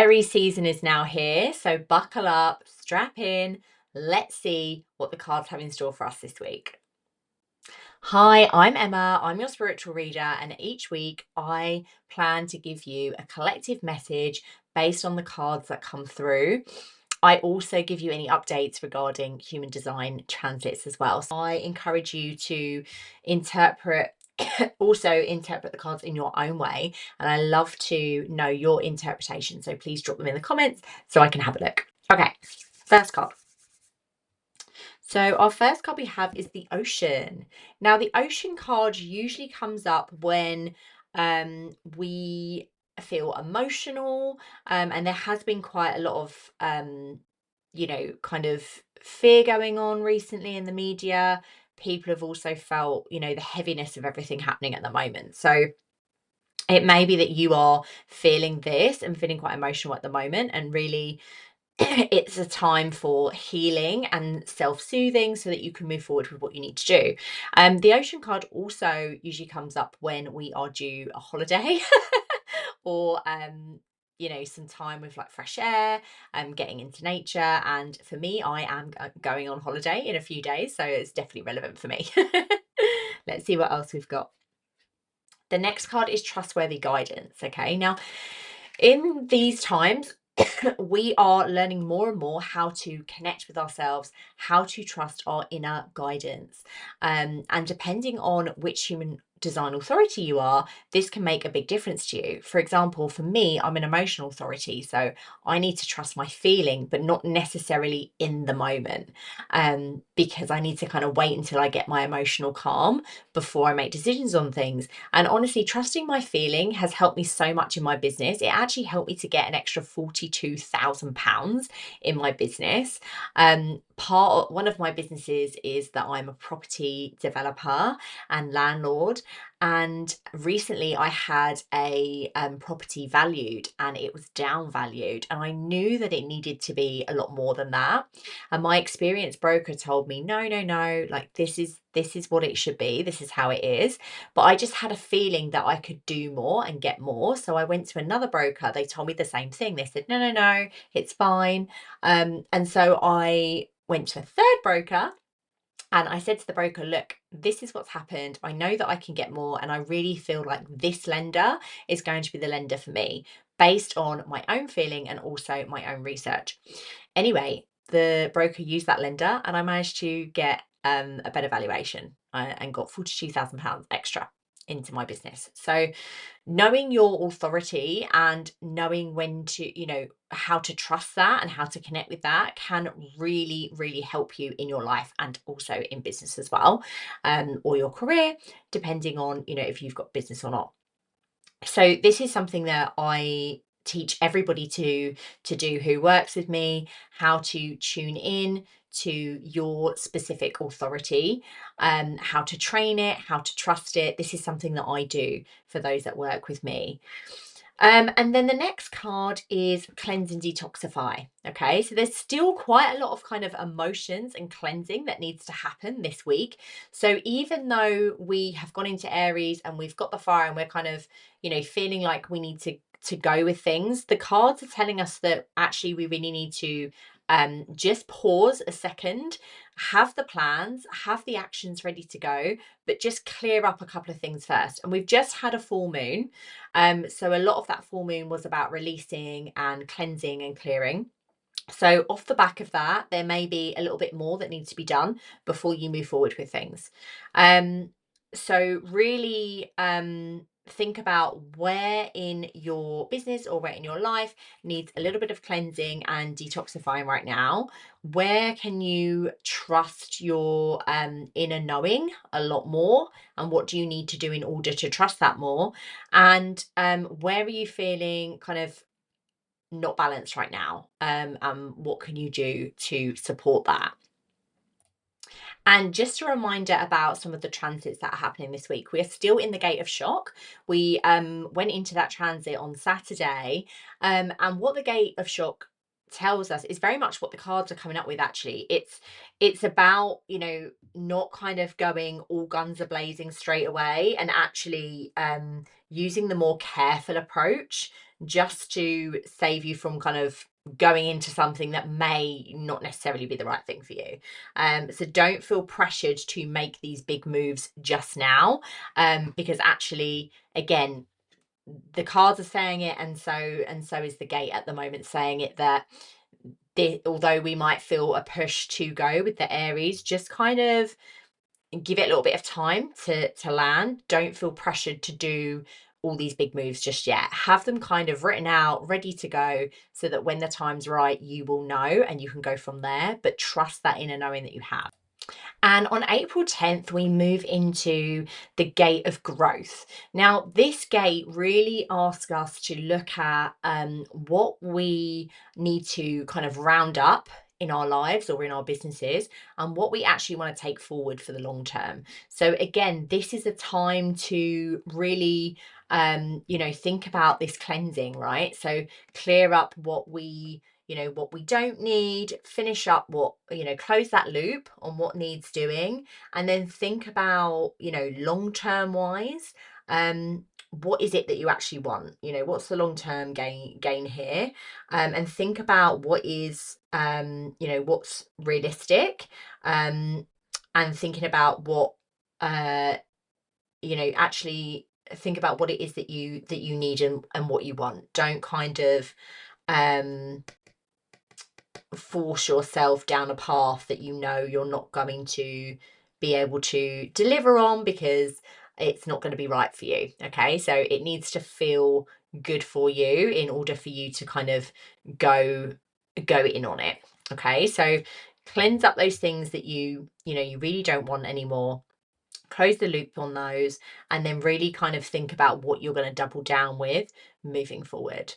Aries season is now here, so buckle up, strap in. Let's see what the cards have in store for us this week. Hi, I'm Emma. I'm your spiritual reader, and each week I plan to give you a collective message based on the cards that come through. I also give you any updates regarding human design transits as well. So I encourage you to interpret interpret the cards in your own way, and I love to know your interpretation, so please drop them in the comments so I can have a look. Okay, first card. So our first card we have is the Ocean. Now the Ocean card usually comes up when we feel emotional, and there has been quite a lot of kind of fear going on recently in the media. People have also felt, the heaviness of everything happening at the moment. So it may be that you are feeling this and feeling quite emotional at the moment, and really it's a time for healing and self-soothing so that you can move forward with what you need to do. The Ocean card also usually comes up when we are due a holiday or some time with like fresh air, getting into nature. And for me, I am going on holiday in a few days, so it's definitely relevant for me. Let's see what else we've got. The next card is Trustworthy Guidance. Okay, now in these times, we are learning more and more how to connect with ourselves, how to trust our inner guidance. And depending on which human design authority you are, this can make a big difference to you. For example, for me, I'm an emotional authority, so I need to trust my feeling, but not necessarily in the moment, because I need to kind of wait until I get my emotional calm before I make decisions on things. And honestly, trusting my feeling has helped me so much in my business. It actually helped me to get an extra £42,000 in my business. One of my businesses is that I'm a property developer and landlord. And recently I had a property valued, and it was down valued. And I knew that it needed to be a lot more than that. And my experienced broker told me, no, no, no, like this is what it should be. This is how it is. But I just had a feeling that I could do more and get more. So I went to another broker. They told me the same thing. They said, no, no, no, it's fine. And so I went to a third broker, and I said to the broker, look, this is what's happened. I know that I can get more, and I really feel like this lender is going to be the lender for me based on my own feeling and also my own research. Anyway, the broker used that lender, and I managed to get a better valuation, and got £42,000 extra into my business. So knowing your authority and knowing when to, how to trust that and how to connect with that can really, really help you in your life and also in business as well, or your career, depending on, if you've got business or not. So this is something that I teach everybody to do who works with me, how to tune in to your specific authority, how to train it, how to trust it. This is something that I do for those that work with me. And then the next card is Cleanse and Detoxify. Okay, so there's still quite a lot of kind of emotions and cleansing that needs to happen this week. So even though we have gone into Aries and we've got the fire and we're kind of, feeling like we need to go with things, the cards are telling us that actually we really need to just pause a second, have the plans, have the actions ready to go, but just clear up a couple of things first. And we've just had a full moon. So a lot of that full moon was about releasing and cleansing and clearing. So off the back of that, there may be a little bit more that needs to be done before you move forward with things. So really think about where in your business or where in your life needs a little bit of cleansing and detoxifying right now. Where can you trust your inner knowing a lot more? And what do you need to do in order to trust that more? And where are you feeling kind of not balanced right now, and what can you do to support that? And just a reminder about some of the transits that are happening this week. We are still in the gate of shock. We went into that transit on Saturday, and what the gate of shock tells us is very much what the cards are coming up with. Actually, it's about, not kind of going all guns a blazing straight away, and actually using the more careful approach, just to save you from kind of going into something that may not necessarily be the right thing for you. So don't feel pressured to make these big moves just now, because actually, again, the cards are saying it, and so is the gate at the moment saying it, that although we might feel a push to go with the Aries, just kind of give it a little bit of time to land. Don't feel pressured to do all these big moves just yet. Have them kind of written out, ready to go, so that when the time's right, you will know and you can go from there. But trust that inner knowing that you have. And on April 10th, we move into the gate of growth. Now, this gate really asks us to look at what we need to kind of round up in our lives or in our businesses, and what we actually want to take forward for the long term. So again, this is a time to really think about this cleansing, right? So clear up what we don't need, finish up close that loop on what needs doing, and then think about, long term wise, what is it that you actually want? What's the long term gain here? And think about what is, what's realistic, and thinking about what, actually think about what it is that you need, and what you want. Don't kind of um force yourself down a path that you're not going to be able to deliver on, because it's not going to be right for you. Okay, so it needs to feel good for you in order for you to kind of go in on it. Okay, so cleanse up those things that you really don't want anymore, close the loop on those, and then really kind of think about what you're going to double down with moving forward.